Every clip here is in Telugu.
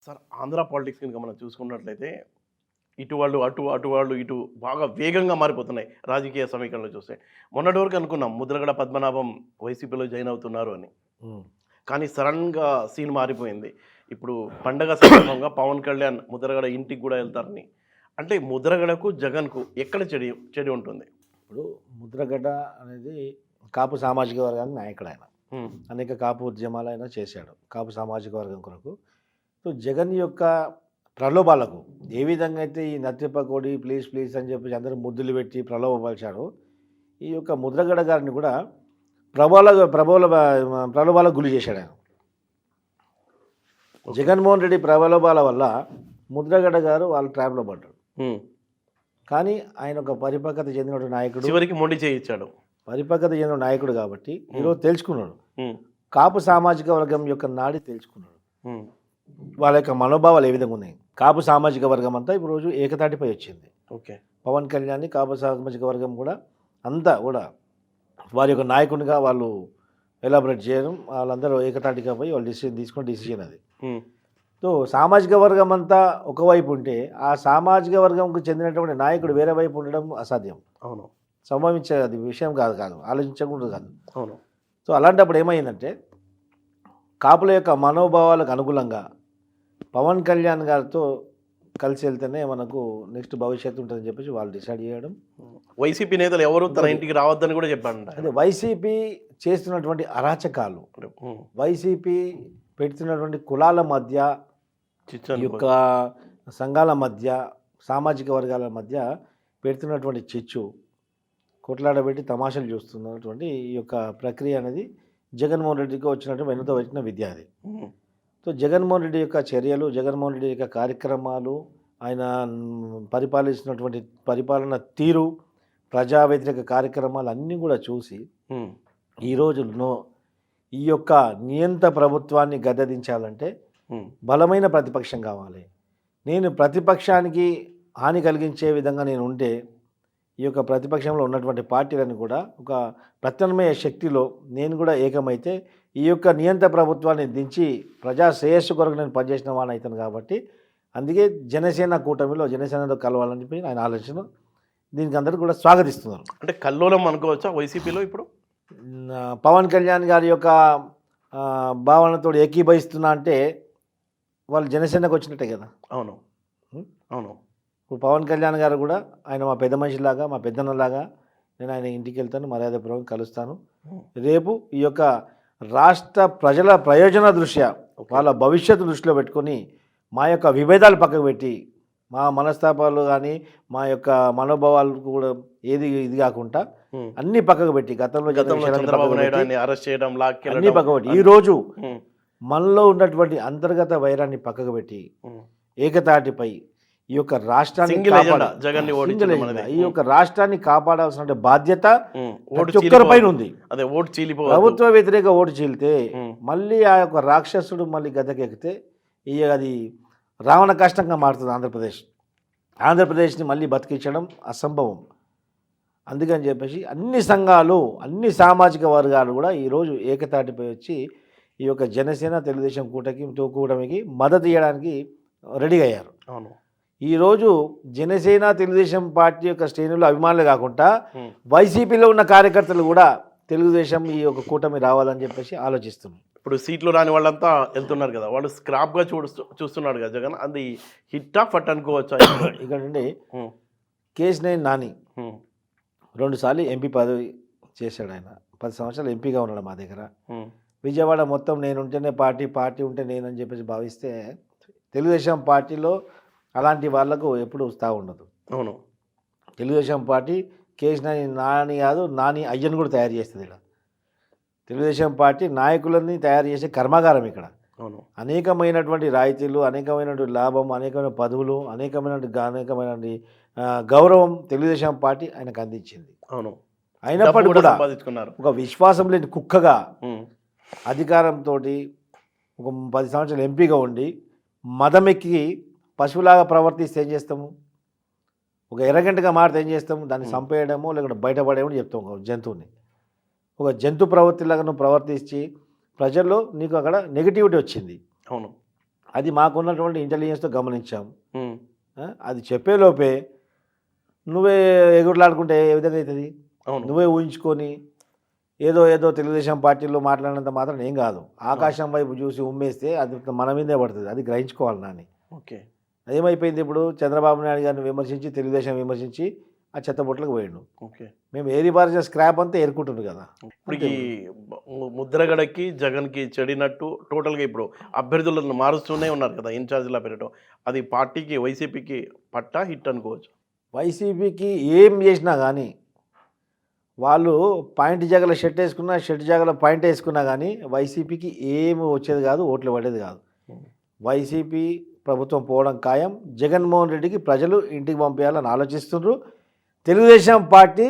సార్ ఆంధ్ర పాలిటిక్స్ కనుక మనం చూసుకున్నట్లయితే ఇటు వాళ్ళు అటు వాళ్ళు ఇటు బాగా వేగంగా మారిపోతున్నాయి రాజకీయ సమీకరణలు చూస్తే. మొన్నటి వరకు అనుకున్నాం ముద్రగడ పద్మనాభం వైసీపీలో జాయిన్ అవుతున్నారు అని. హ్మ్. కానీ సడన్‌గా సీన్ మారిపోయింది. ఇప్పుడు పండగ సందర్భంగా పవన్ కళ్యాణ్ ముద్రగడ ఇంటికి కూడా వెళ్తారని. అంటే ముద్రగడకు, జగన్‌కు ఎక్కడ చెడి ఉంటుంది? ఇప్పుడు ముద్రగడ్డ అనేది కాపు సామాజిక వర్గానికి నాయకుడు ఆయన. హ్మ్. అనేక కాపు ఉద్యమాలు ఆయన చేశాడు కాపు సామాజిక వర్గం కొరకు. సో జగన్ యొక్క ప్రలోభాలకు ఏ విధంగా అయితే ఈ నత్తిపకోడి ప్లీజ్ ప్లీజ్ అని చెప్పి అందరూ ముద్దులు పెట్టి ప్రలోభపరిచాడో ఈ యొక్క ముద్రగడ గారిని కూడా ప్రలోభాలకు గురి చేశాడు ఆయన. జగన్మోహన్ రెడ్డి ప్రలోభాల వల్ల ముద్రగడ గారు వాళ్ళ ట్రాప్లో పడ్డాడు. హ్మ్. కానీ ఆయన ఒక పరిపక్వత చెందిన నాయకుడు, చివరికి మొండి చేయించాడు. పరిపక్వత చెందిన నాయకుడు కాబట్టి ఈరోజు తెలుసుకున్నాడు. హ్మ్. కాపు సామాజిక వర్గం యొక్క నాడి తెలుసుకున్నాడు. హ్మ్. వాళ్ళ యొక్క మనోభావాలు ఏ విధంగా ఉన్నాయి. కాపు సామాజిక వర్గం అంతా ఇప్పుడు రోజు ఏకతాటిపై వచ్చింది. ఓకే. పవన్ కళ్యాణ్ కాపు సామాజిక వర్గం కూడా అంతా కూడా వారి యొక్క నాయకునిగా వాళ్ళు ఎలాబరేట్ చేయడం, వాళ్ళందరూ ఏకతాటిగా పోయి వాళ్ళు తీసుకున్న డిసిషన్ అది. హ్మ్. సో సామాజిక వర్గం అంతా ఒకవైపు ఉంటే ఆ సామాజిక వర్గంకు చెందినటువంటి నాయకుడు వేరే వైపు ఉండడం అసాధ్యం. అవును. సంభవించే అది విషయం కాదు ఆలోచించకూడదు కాదు. అవును. సో అలాంటప్పుడు ఏమైందంటే కాపుల యొక్క మనోభావాలకు అనుకూలంగా పవన్ కళ్యాణ్ గారితో కలిసి వెళ్తేనే మనకు నెక్స్ట్ భవిష్యత్తు ఉంటుందని చెప్పేసి వాళ్ళు డిసైడ్ చేయడం. వైసీపీ నేతలు ఎవరు తన ఇంటికి రావద్దని కూడా చెప్పారంట. అదే వైసీపీ చేస్తున్నటువంటి అరాచకాలు, హ్మ్. వైసీపీ పెడుతున్నటువంటి కులాల మధ్య, ఈ యొక్క సంఘాల మధ్య, సామాజిక వర్గాల మధ్య పెడుతున్నటువంటి చిచ్చు, కొట్లాడబెట్టి తమాషాలు చూస్తున్నటువంటి ఈ యొక్క ప్రక్రియ అనేది జగన్మోహన్ రెడ్డికి వచ్చినటువంటి వెనుక వచ్చిన విద్య అది. హ్మ్. సో జగన్మోహన్ రెడ్డి యొక్క చర్యలు, జగన్మోహన్ రెడ్డి యొక్క కార్యక్రమాలు, ఆయన పరిపాలిస్తున్నటువంటి పరిపాలన తీరు, ప్రజా వ్యతిరేక కార్యక్రమాలు అన్నీ కూడా చూసి హ్మ్. ఈ రోజుల్లో ఈ యొక్క నియంత ప్రభుత్వాన్ని గద్దెదించాలంటే హ్మ్. బలమైన ప్రతిపక్షం కావాలి. నేను ప్రతిపక్షానికి హాని కలిగించే విధంగా నేను ఉంటే ఈ యొక్క ప్రతిపక్షంలో ఉన్నటువంటి పార్టీలను కూడా ఒక ప్రత్యామ్నాయ శక్తిలో నేను కూడా ఏకమైతే ఈ యొక్క నియంత ప్రభుత్వాన్ని దించి ప్రజా శ్రేయస్సు కొరకు నేను పనిచేసిన వాడిని అవుతాను. కాబట్టి అందుకే జనసేన కూటమిలో జనసేనతో కలవాలని చెప్పి ఆయన ఆలోచన. దీనికి అందరూ కూడా స్వాగతిస్తున్నారు. అంటే కల్లోలం అనుకోవచ్చా వైసీపీలో ఇప్పుడు? పవన్ కళ్యాణ్ గారి యొక్క భావనతో ఏకీభవిస్తున్నా అంటే వాళ్ళు జనసేనకు వచ్చినట్టే కదా. అవును. అవును. ఇప్పుడు పవన్ కళ్యాణ్ గారు కూడా ఆయన మా పెద్ద మనిషిలాగా, మా పెద్దన్నలాగా నేను ఆయన ఇంటికి వెళ్తాను, మర్యాదపూర్వకంగా కలుస్తాను. రేపు ఈ యొక్క రాష్ట్ర ప్రజల ప్రయోజన దృష్ట్యా, వాళ్ళ భవిష్యత్తు దృష్టిలో పెట్టుకొని మా యొక్క విభేదాలు పక్కకు పెట్టి, మా మనస్తాపాలు కానీ మా యొక్క మనోభావాలు కూడా ఏది ఇది కాకుండా అన్ని పక్కకు పెట్టి, గతంలో చంద్రబాబు నాయుడు అరెస్ట్ చేయడం, అన్ని పక్కకు పెట్టి ఈరోజు మనలో ఉన్నటువంటి అంతర్గత వైరాన్ని పక్కకు పెట్టి ఏకతాటిపై ఈ యొక్క రాష్ట్రాన్ని ఈ యొక్క రాష్ట్రాన్ని కాపాడాల్సిన బాధ్యత ఒక్కరిపైన ఉంది. ప్రభుత్వ వ్యతిరేక ఓటు చీలితే మళ్ళీ ఆ యొక్క రాక్షసుడు మళ్ళీ గద్దెకెక్కితే అది రావణ కష్టంగా మారుతుంది. ఆంధ్రప్రదేశ్ని మళ్ళీ బతికించడం అసంభవం. అందుకని చెప్పేసి అన్ని సంఘాలు, అన్ని సామాజిక వర్గాలు కూడా ఈరోజు ఏకతాటిపై వచ్చి ఈ యొక్క జనసేన తెలుగుదేశం కూటమికి మద్దతు ఇవ్వడానికి రెడీగా అయ్యారు. అవును. ఈరోజు జనసేన తెలుగుదేశం పార్టీ యొక్క శ్రేణులు అభిమానులు కాకుండా వైసీపీలో ఉన్న కార్యకర్తలు కూడా తెలుగుదేశం ఈ యొక్క కూటమి రావాలని చెప్పేసి ఆలోచిస్తున్నారు. ఇప్పుడు సీట్లు రాని వాళ్ళంతా వెళ్తున్నారు కదా, వాళ్ళు స్క్రాప్గా చూస్తున్నాడు కదా జగన్. అది హిట్ ఆఫ్ ఫట్ అనుకోవచ్చా? ఇక్కడ నుండి కేశినేని నాని 2 సార్లు ఎంపీ పదవి చేశాడు. ఆయన 10 సంవత్సరాలు ఎంపీగా ఉన్నాడు మా దగ్గర. విజయవాడ మొత్తం నేనుంటేనే పార్టీ ఉంటే నేనని చెప్పేసి భావిస్తే తెలుగుదేశం పార్టీలో అలాంటి వాళ్లకు ఎప్పుడు స్థాయి ఉండదు. అవును. తెలుగుదేశం పార్టీ కేశినేని నాని కాదు, నాని అయ్యను కూడా తయారు చేస్తుంది. ఇక్కడ తెలుగుదేశం పార్టీ నాయకులని తయారు చేసే కర్మాగారం ఇక్కడ. అవును. అనేకమైనటువంటి రాయితీలు, అనేకమైనటువంటి లాభం, అనేకమైన పదవులు, అనేకమైనటువంటి గౌరవం తెలుగుదేశం పార్టీ ఆయనకు అందించింది. అవును. అయినప్పటికీ కూడా ఒక విశ్వాసం లేని కుక్కగా అధికారంతో ఒక 10 సంవత్సరాలు ఎంపీగా ఉండి మదమెక్కి పశువులాగా ప్రవర్తిస్తే ఏం చేస్తాము? ఒక ఎర్రగంటగా మారితే ఏం చేస్తాము? దాన్ని చంపేయడమో లేకుంటే బయటపడేయమో చెప్తాము. ఒక జంతువుని ఒక జంతు ప్రవృత్తిలాగా నువ్వు ప్రవర్తించి ప్రజల్లో నీకు అక్కడ నెగిటివిటీ వచ్చింది. అవును. అది మాకున్నటువంటి ఇంటెలిజెన్స్తో గమనించాం. ఉమ్, అది చెప్పేలోపే నువ్వే ఎగురులాడుకుంటే ఏ విధంగా అవుతుంది? అవును. నువ్వే ఊహించుకొని ఏదో ఏదో తెలుగుదేశం పార్టీలో మాట్లాడినంత మాత్రం ఏం కాదు. ఆకాశం వైపు చూసి ఉమ్మేస్తే అది మన మీదే పడుతుంది. అది గ్రహించుకోవాలి నాని. ఓకే. ఏమైపోయింది ఇప్పుడు? చంద్రబాబు నాయుడు గారిని విమర్శించి, తెలుగుదేశం విమర్శించి ఆ చెత్తబొట్లకు పోయిండు. ఓకే. మేము ఏరి బారిన స్క్రాప్ అంతా ఏరుకుంటుంది కదా. ఇప్పుడు ఈ ముద్రగడకి జగన్కి చెడినట్టు టోటల్గా ఇప్పుడు అభ్యర్థులను మారుస్తూనే ఉన్నారు కదా ఇన్ఛార్జ్లా పెట్టడం. అది పార్టీకి వైసీపీకి పట్టా హిట్ అనుకోవచ్చు. వైసీపీకి ఏం చేసినా కానీ, వాళ్ళు పాయింట్ జగల షర్ట్ వేసుకున్నా, షర్ట్ జగల పాయింట్ వేసుకున్నా కానీ వైసీపీకి ఏమి వచ్చేది కాదు, ఓట్లు పడేది కాదు. వైసీపీ ప్రభుత్వం పోవడం ఖాయం. జగన్మోహన్ రెడ్డికి ప్రజలు ఇంటికి పంపించాలని ఆలోచిస్తున్నారు. తెలుగుదేశం పార్టీ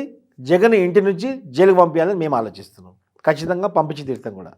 జగన్ ఇంటి నుంచి జైలుకి పంపించాలని మేము ఆలోచిస్తున్నాం. ఖచ్చితంగా పంపించి తీరుతాం కూడా.